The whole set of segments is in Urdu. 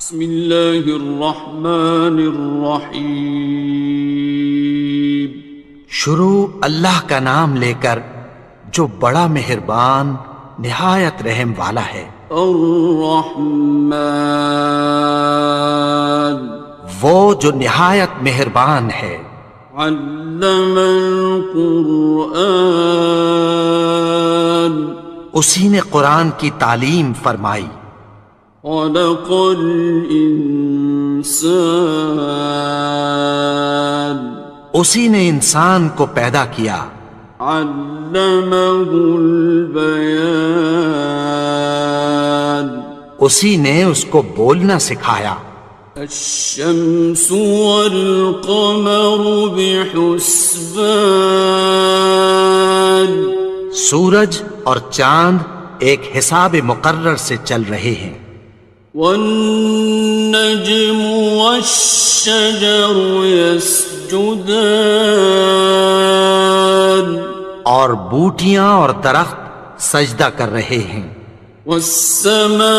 بسم اللہ الرحمن الرحیم۔ شروع اللہ کا نام لے کر جو بڑا مہربان نہایت رحم والا ہے۔ الرحمن، وہ جو نہایت مہربان ہے۔ علم القرآن، اسی نے قرآن کی تعلیم فرمائی۔ خلق الانسان، اسی نے انسان کو پیدا کیا۔ علمہ البیان، اسی نے اس کو بولنا سکھایا۔ الشمس والقمر بحسبان، سورج اور چاند ایک حساب مقرر سے چل رہے ہیں۔ والنجم والشجر يسجدان، اور بوٹیاں اور درخت سجدہ کر رہے ہیں۔ والسماء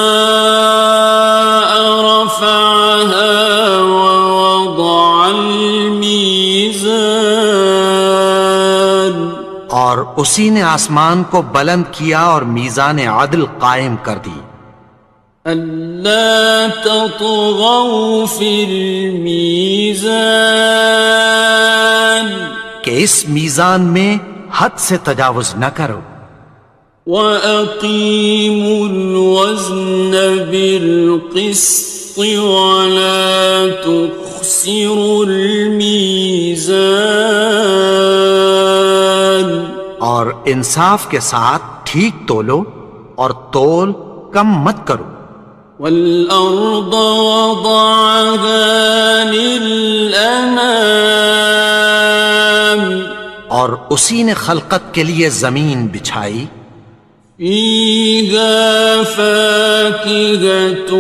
رفعها ووضع الميزان، اور اسی نے آسمان کو بلند کیا اور میزان عدل قائم کر دی۔ ألا تطغوا في الميزان، کہ اس میزان میں حد سے تجاوز نہ کرو۔ وَأَقِيمُوا الْوَزْنَ بِالْقِسْطِ وَلَا تُخْسِرُوا الْمِيزَانَ، اور انصاف کے ساتھ ٹھیک تولو اور تول کم مت کرو۔ وَالْأَرْضَ وَضَعَهَا لِلْأَنَامِ، اور اسی نے خلقت کے لیے زمین بچھائی۔ فِيهَا فَاكِهَةٌ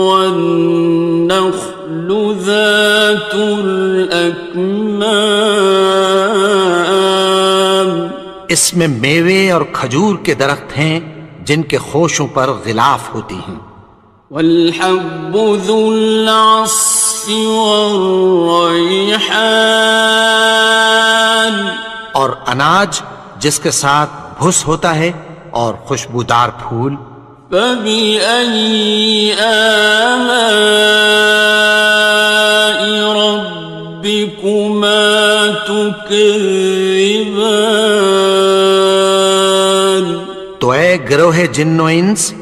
وَالنَّخْلُ ذَاتُ الْأَكْمَامِ، اس میں میوے اور کھجور کے درخت ہیں جن کے خوشوں پر غلاف ہوتی ہیں۔ وَالْحَبُّ ذُو الْعَصْفِ وَالرَّيْحَانِ، اور اناج جس کے ساتھ بھس ہوتا ہے اور خوشبودار پھول۔ فَبِأَيِّ آلَاءِ رَبِّكُمَا تُكَذِّبَانِ، تو اے گروہ جن و انس،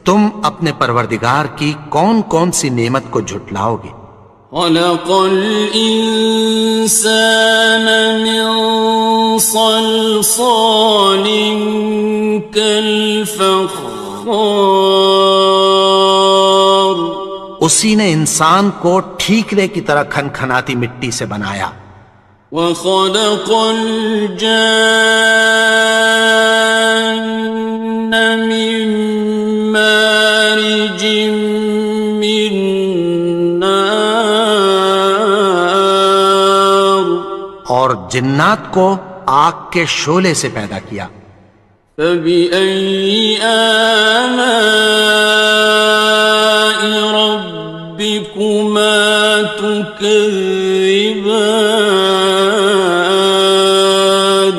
تم اپنے پروردگار کی کون کون سی نعمت کو جھٹلاؤ گے؟ خَلَقَ الْإِنسَانَ مِنْ صَلْصَالٍ كَالْفَخَّارِ، اسی نے انسان کو ٹھیکرے کی طرح کھنکھناتی مٹی سے بنایا۔ وَخَلَقَ الْجَانَّ مِن مَّارِجٍ مِّن نَّارٍ، اور جنات کو آگ کے شعلے سے پیدا کیا۔ فَبِأَيِّ آلَاءِ رَبِّكُمَا تُكَذِّبَانِ،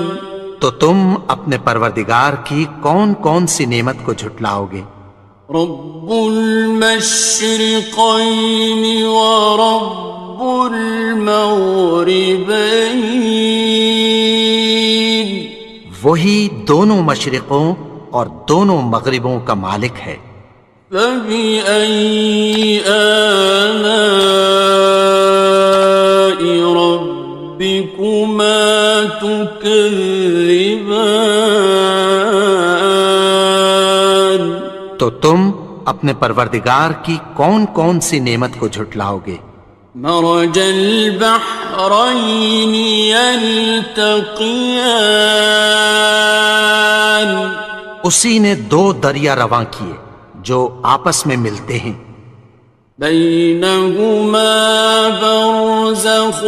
تو تم اپنے پروردگار کی کون کون سی نعمت کو جھٹلاؤ گے؟ رب المشرقین ورب المغربین، وہی دونوں مشرقوں اور دونوں مغربوں کا مالک ہے۔ فَبِأَيِّ آلَاءِ رَبِّكُمَا تُكَذِّبَانِ، تو تم اپنے پروردگار کی کون کون سی نعمت کو جھٹلاؤ گے؟ مرج البحرین یلتقیان، اسی نے دو دریا رواں کیے جو آپس میں ملتے ہیں۔ بینہما برزخ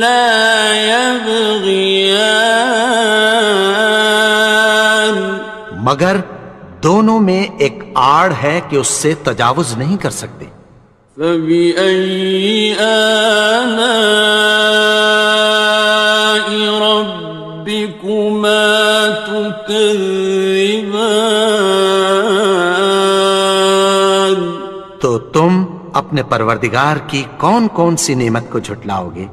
لا یبغیان، مگر دونوں میں ایک آڑ ہے کہ اس سے تجاوز نہیں کر سکتے۔ فبأي آلاء ربكما تكذبان؟ تو تم اپنے پروردگار کی کون کون سی نعمت کو جھٹلاؤ گے؟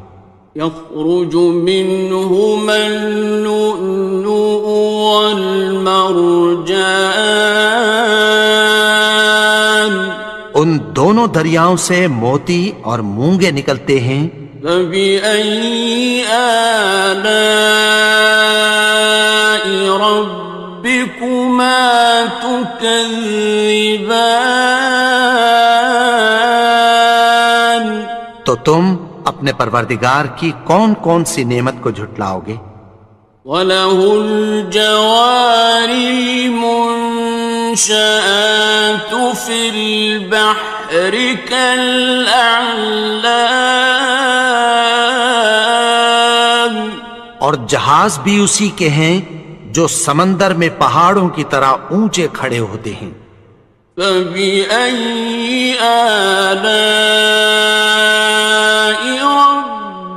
يخرج منهما اللؤلؤ والمرجان، ان دونوں دریاؤں سے موتی اور مونگے نکلتے ہیں۔ فبأي آلاء ربكما تكذبان؟ تو تم اپنے پروردگار کی کون کون سی نعمت کو جھٹلاؤ گے؟ وَلَهُ الْجَوَارِ الْمُنشَآتُ فِي الْبَحْرِ كَالْأَعْلَامِ، اور جہاز بھی اسی کے ہیں جو سمندر میں پہاڑوں کی طرح اونچے کھڑے ہوتے ہیں۔ فَبِأَيِّ آلَاءِ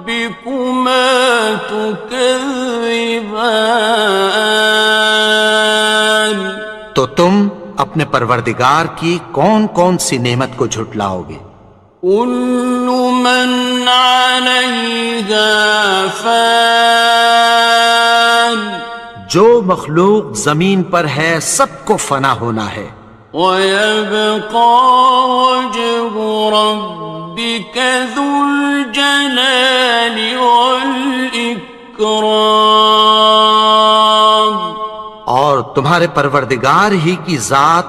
رَبِّكُمَا تُكَذِّبَانِ؟ تو تم اپنے پروردگار کی کون کون سی نعمت کو جھٹلاؤ گے؟ كُلُّ مَنْ عَلَيْهَا فَانٍ، جو مخلوق زمین پر ہے سب کو فنا ہونا ہے۔ وَيَبْقَى وَجْهُ رَبِّكَ ذُو الْجَلَالِ وَالْإِكْرَامِ، اور تمہارے پروردگار ہی کی ذات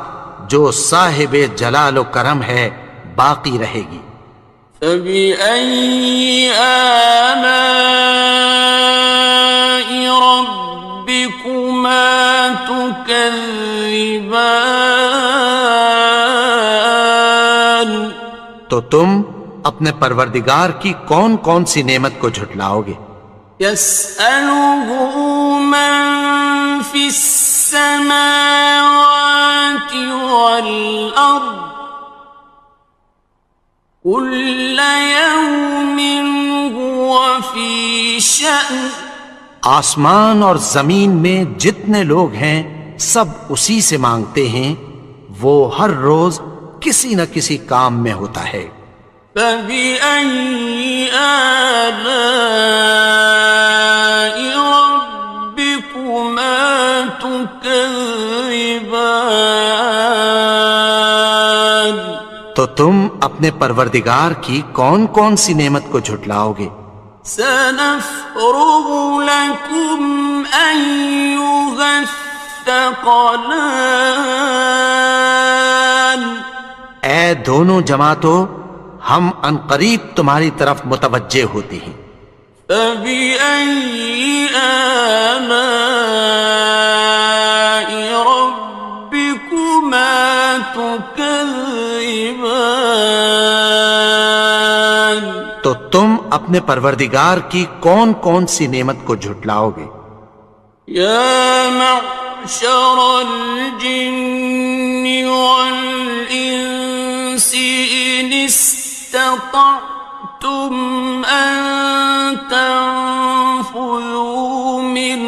جو صاحب جلال و کرم ہے باقی رہے گی۔ فَبِأَيِّ آلَاءِ رَبِّكُمَا تُكَذِّبَانِ؟ تو تم اپنے پروردگار کی کون کون سی نعمت کو جھٹلاؤ گے؟ يَسْأَلُهُ مَن فِي السَّمَاوَاتِ وَالْأَرْضِ كُلَّ يَوْمٍ هُوَ فِي شَأْنٍ، آسمان اور زمین میں جتنے لوگ ہیں سب اسی سے مانگتے ہیں، وہ ہر روز کسی نہ کسی کام میں ہوتا ہے۔ فَبِأَيِّ آلَاءِ رَبِّكُمَا تُكَذِّبَانِ؟ تو تم اپنے پروردگار کی کون کون سی نعمت کو جھٹلاؤ گے؟ سَنَفْرُغُ لَكُمْ أَيُّهَ الثَّقَلَانِ، اے دونوں جماعتوں، ہم عنقریب تمہاری طرف متوجہ ہوتے ہیں۔ فَبِأَيِّ آلَاءِ رَبِّكُمَا تُكَذِّبَانِ؟ تو تم اپنے پروردگار کی کون کون سی نعمت کو جھٹلاؤ گے؟ يَا مَعْشَرَ الْجِنِّ وَالْإِنسِ إِنِ اسْتَطَعْتُمْ أَن تَنفُذُوا مِنْ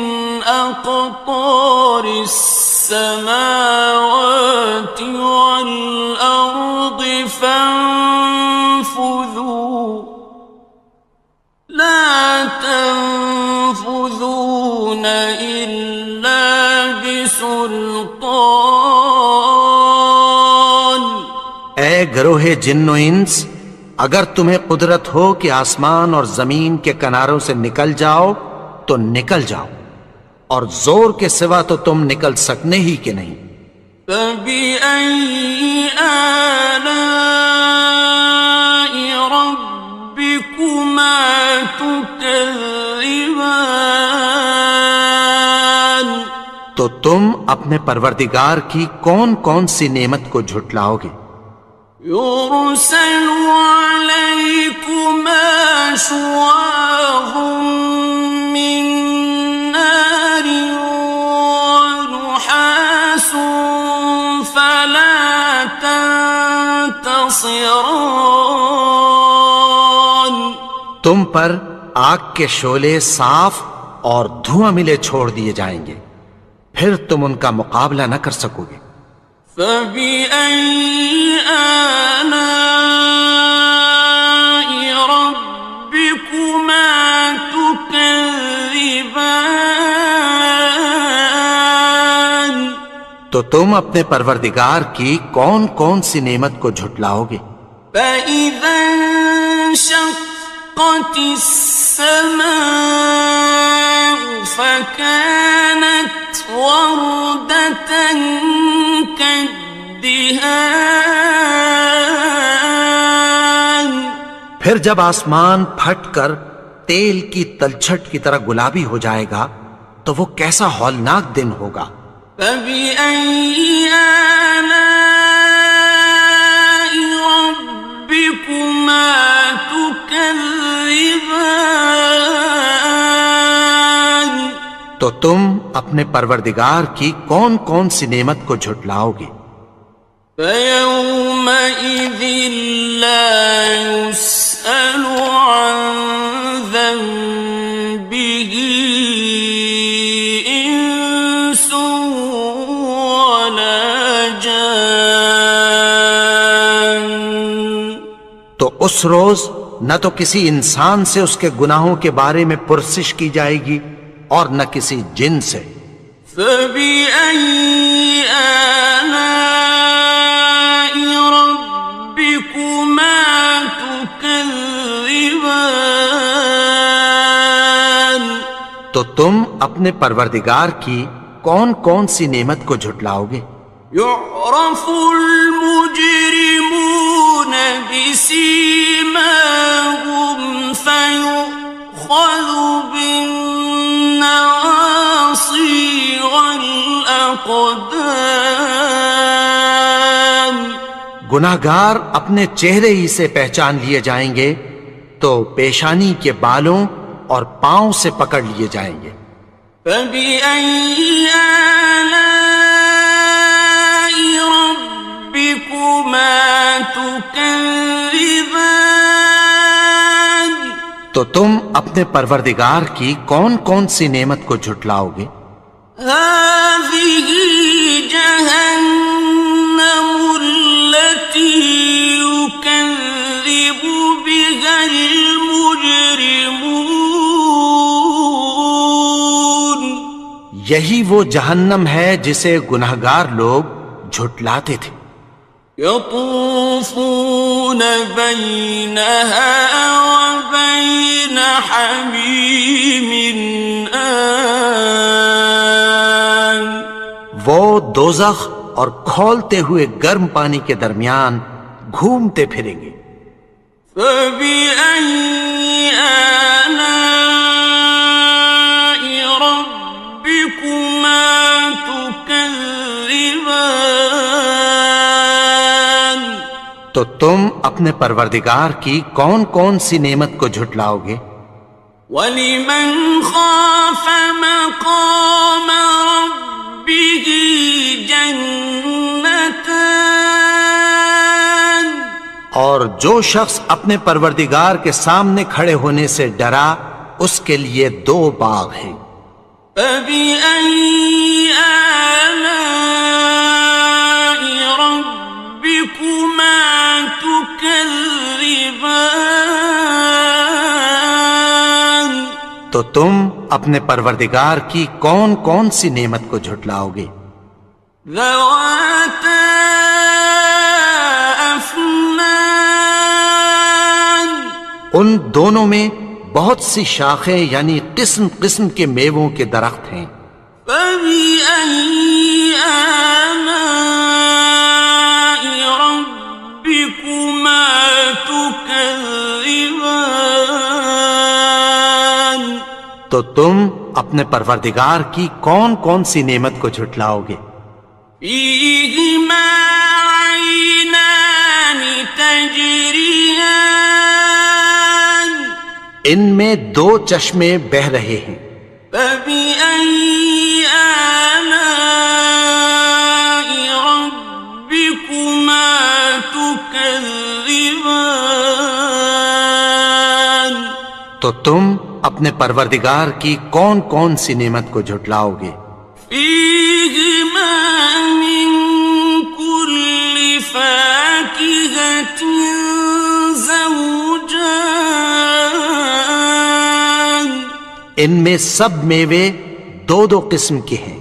أَقْطَارِ السَّمَاوَاتِ وَالْأَرْضِ فَانفُذُوا لَا تَنفُذُونَ إِلَّا بِسُلْطَانٍ۔ اے گروہ جن و انس، اگر تمہیں قدرت ہو کہ آسمان اور زمین کے کناروں سے نکل جاؤ تو نکل جاؤ، اور زور کے سوا تو تم نکل سکنے ہی کہ نہیں۔ فَبِأَيِّ آلَاءِ رَبِّكُمَا تُكَذِّبَانِ؟ تو تم اپنے پروردگار کی کون کون سی نعمت کو جھٹلاؤ گے؟ يُرْسَلُ عَلَيْكُمَا شُوَاظٌ مِّن نَّارٍ وَنُحَاسٌ فَلَا ينتصران. تم پر آگ کے شعلے صاف اور دھواں ملے چھوڑ دیے جائیں گے، پھر تم ان کا مقابلہ نہ کر سکو گے۔ فبأي آلاء ربكما تكذبان. تو تم اپنے پروردگار کی کون کون سی نعمت کو جھٹلاؤ گے؟ فإذا انشقت السماء فكانت وردة كالدهان. پھر جب آسمان پھٹ کر تیل کی تلچھٹ کی طرح گلابی ہو جائے گا تو وہ کیسا ہولناک دن ہوگا۔ فبأي آلاء ربكما تكذبان. تو تم اپنے پروردگار کی کون کون سی نعمت کو جھٹلاؤ گے؟ فيومئذ لا يسأل عن ذنبه إنس ولا جان. تو اس روز نہ تو کسی انسان سے اس کے گناہوں کے بارے میں پرسش کی جائے گی اور نہ کسی جن سے۔ فبأي آلاء ربكما تكذبان. تو تم اپنے پروردگار کی کون کون سی نعمت کو جھٹلاؤ گے؟ يعرف المجرمون بسيماهم فيؤخذ بالنواصي والأقدام. گناہگار اپنے چہرے ہی سے پہچان لیے جائیں گے تو پیشانی کے بالوں اور پاؤں سے پکڑ لیے جائیں گے۔ فبأي آلاء ربكما تكذبان. تو تم اپنے پروردگار کی کون کون سی نعمت کو جھٹلاؤ گے؟ هذه جهنم التي يكذب بها المجرمون. یہی وہ جہنم ہے جسے گناہگار لوگ جھٹلاتے تھے۔ يطوفون بينها وبين حميم آن. وہ دوزخ اور کھولتے ہوئے گرم پانی کے درمیان گھومتے پھریں گے۔ فبأي آلاء ربكما تكذبان. تو تم اپنے پروردگار کی کون کون سی نعمت کو جھٹلاؤ گے؟ وَلِمَنْ خَافَ مَقَامَ رَبِّهِ جَنَّتَانِ. اور جو شخص اپنے پروردگار کے سامنے کھڑے ہونے سے ڈرا اس کے لیے دو باغ ہیں۔ فَبِأَيِّ آلَاءِ رَبِّكُمَا تُكَذِّبَانِ. تو تم اپنے پروردگار کی کون کون سی نعمت کو جھٹلاؤ گے؟ ذَوَاتَا أَفْنَانٍ. ان دونوں میں بہت سی شاخیں یعنی قسم قسم کے میووں کے درخت ہیں۔ فَبِأَيِّ آلَاءِ رَبِّكُمَا تُكَذِّبَانِ. تو تم اپنے پروردگار کی کون کون سی نعمت کو جھٹلاؤ گے؟ فِيهِمَا عَيْنَانِ تَجْرِيَانِ. ان میں دو چشمے بہہ رہے ہیں۔ فَبِأَيِّ آلَاءِ رَبِّكُمَا تُكَذِّبَانِ. تو تم اپنے پروردگار کی کون کون سی نعمت کو جھٹلاؤ گے؟ فیہما من کل فاکہۃ زوجان، ان میں سب میوے دو دو قسم کے ہیں۔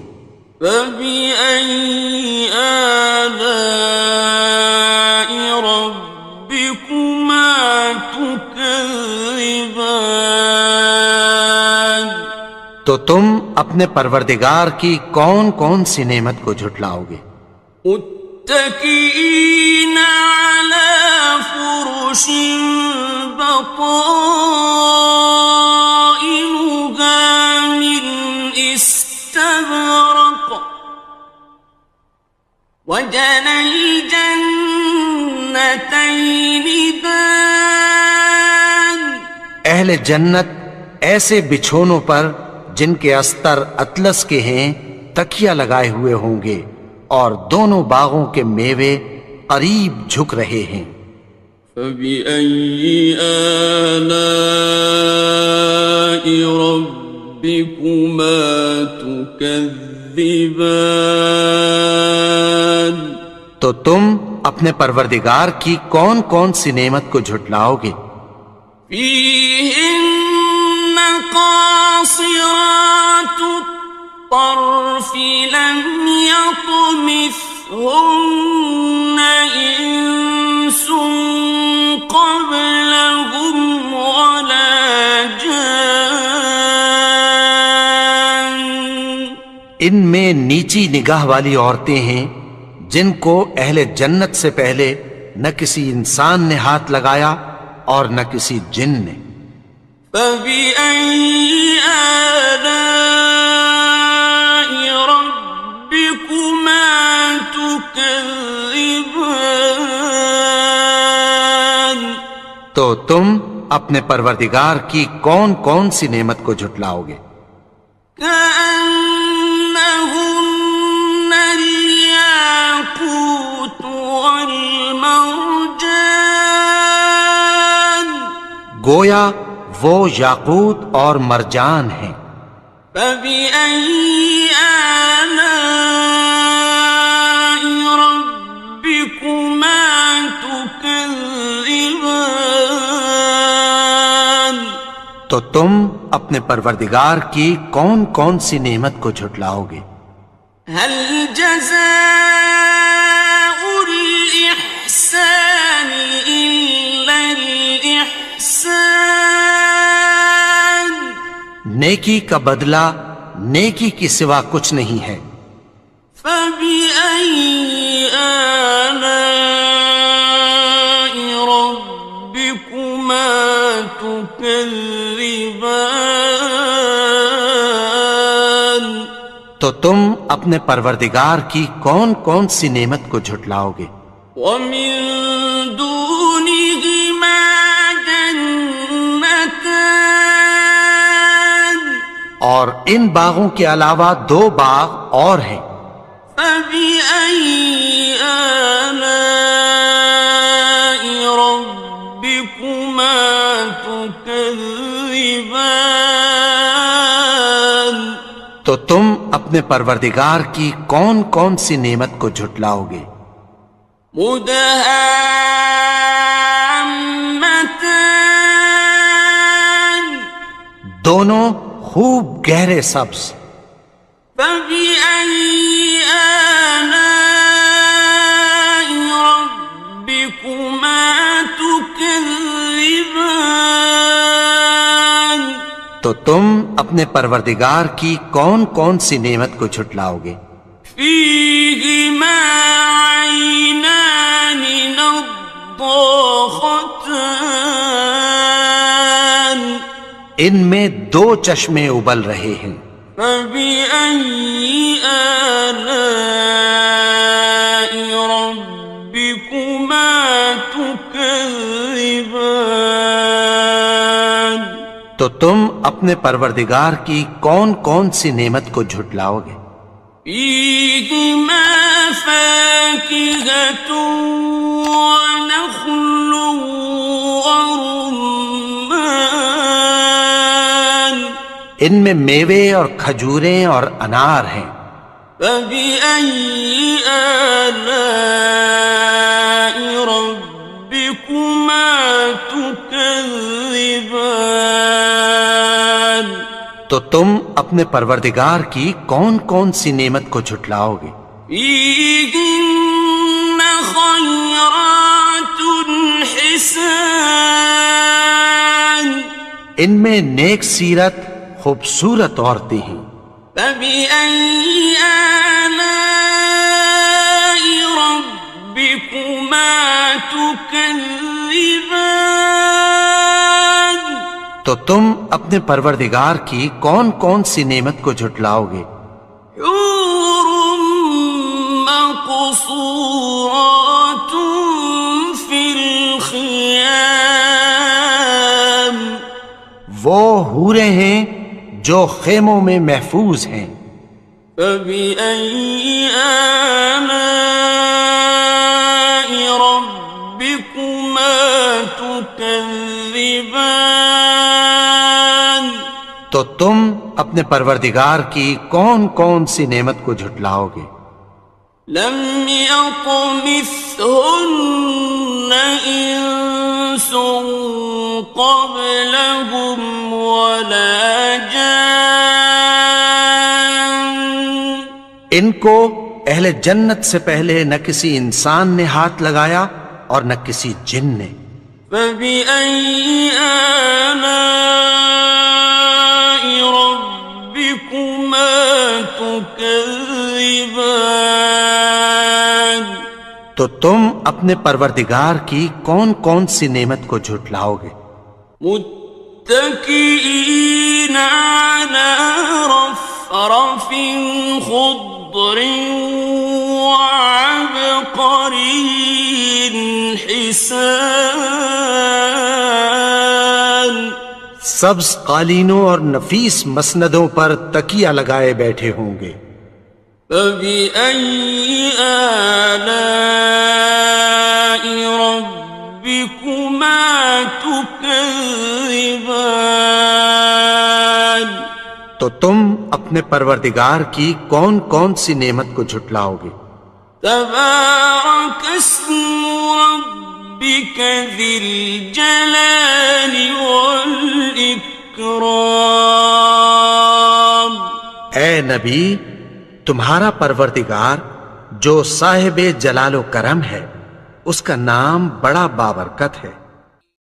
فبأي آلاء ربكما تكذبان، تو تم اپنے پروردگار کی کون کون سی نعمت کو جھٹلاؤ گے؟ متكئين على فرش بطائنها من استبرق، وجنى الجنتين دان، اہل جنت ایسے بچھونوں پر جن کے استر اطلس کے ہیں تکیہ لگائے ہوئے ہوں گے، اور دونوں باغوں کے میوے قریب جھک رہے ہیں۔ فبأي آلاء ربكما تكذبان، تو تم اپنے پروردگار کی کون کون سی نعمت کو جھٹلاؤ گے؟ فيهن قاصرات الطرف لم يطمثهن إنس قبلهم ولا جان، ان میں نیچی نگاہ والی عورتیں ہیں جن کو اہل جنت سے پہلے نہ کسی انسان نے ہاتھ لگایا اور نہ کسی جن نے۔ فبأي آلاء ربكما تكذبان، تو تم اپنے پروردگار کی کون کون سی نعمت کو جھٹلاؤ گے؟ كأنهن الياقوت والمرجان، گویا وہ یاقوت اور مرجان ہیں۔ فبأي آلاء ربكما تكذبان، تو تم اپنے پروردگار کی کون کون سی نعمت کو جھٹلاؤ گے؟ هل جزاء الإحسان إلا الإحسان، نیکی کا بدلہ نیکی کی سوا کچھ نہیں ہے۔ فبأي آلاء ربكما تكذبان، تو تم اپنے پروردگار کی کون کون سی نعمت کو جھٹلاؤ گے؟ ومن دونهما جنتان، اور ان باغوں کے علاوہ دو باغ اور ہیں۔ فبأي آلاء ربكما تكذبان، تو تم اپنے پروردگار کی کون کون سی نعمت کو جھٹلاؤ گے؟ مدهامتان، دونوں خوب گہرے سبز۔ فبأي آلاء ربكما تكذبان، تو تم اپنے پروردگار کی کون کون سی نعمت کو جھٹلاؤ گے؟ فيهما عينان نضاختان، ان میں دو چشمے ابل رہے ہیں۔ فبأي آلاء ربكما تكذبان، تو تم اپنے پروردگار کی کون کون سی نعمت کو جھٹلاؤ گے؟ فيهما فاكهة ونخل ورمان، ان میں میوے اور کھجوریں اور انار ہیں۔ فبأي آلاء ربكما تكذبان؟ تو تم اپنے پروردگار کی کون کون سی نعمت کو جھٹلاؤ گے؟ فيهن خيرات حسان، ان میں نیک سیرت خوبصورت عورتیں ہیں۔ فبأي آلاء ربكما تكذبان؟ تو تم اپنے پروردگار کی کون کون سی نعمت کو جھٹلاؤ گے؟ حور مقصورات في الخيام، وہ حوریں ہیں جو خیموں میں محفوظ ہیں۔ فبأي آلاء ربكما تكذبان؟ تو تم اپنے پروردگار کی کون کون سی نعمت کو جھٹلاؤ گے؟ لم يطمثهن إنس قبلهم ولا جان، ان کو اہل جنت سے پہلے نہ کسی انسان نے ہاتھ لگایا اور نہ کسی جن نے۔ فبأي آلاء ربكما تكذبان؟ تو تم اپنے پروردگار کی کون کون سی نعمت کو جھٹلاؤ گے؟ متكئين على رفرف خضر وعبقري حسان، سبز قالینوں اور نفیس مسندوں پر تکیہ لگائے بیٹھے ہوں گے۔ فبأي آلاء ربكما تكذبان؟ تو تم اپنے پروردگار کی کون کون سی نعمت کو جھٹلاؤ گے؟ تبارك اسم ربك ذي الجلال والإكرام۔ اے نبی، تمہارا پروردگار جو صاحب جلال و کرم ہے، اس کا نام بڑا بابرکت ہے۔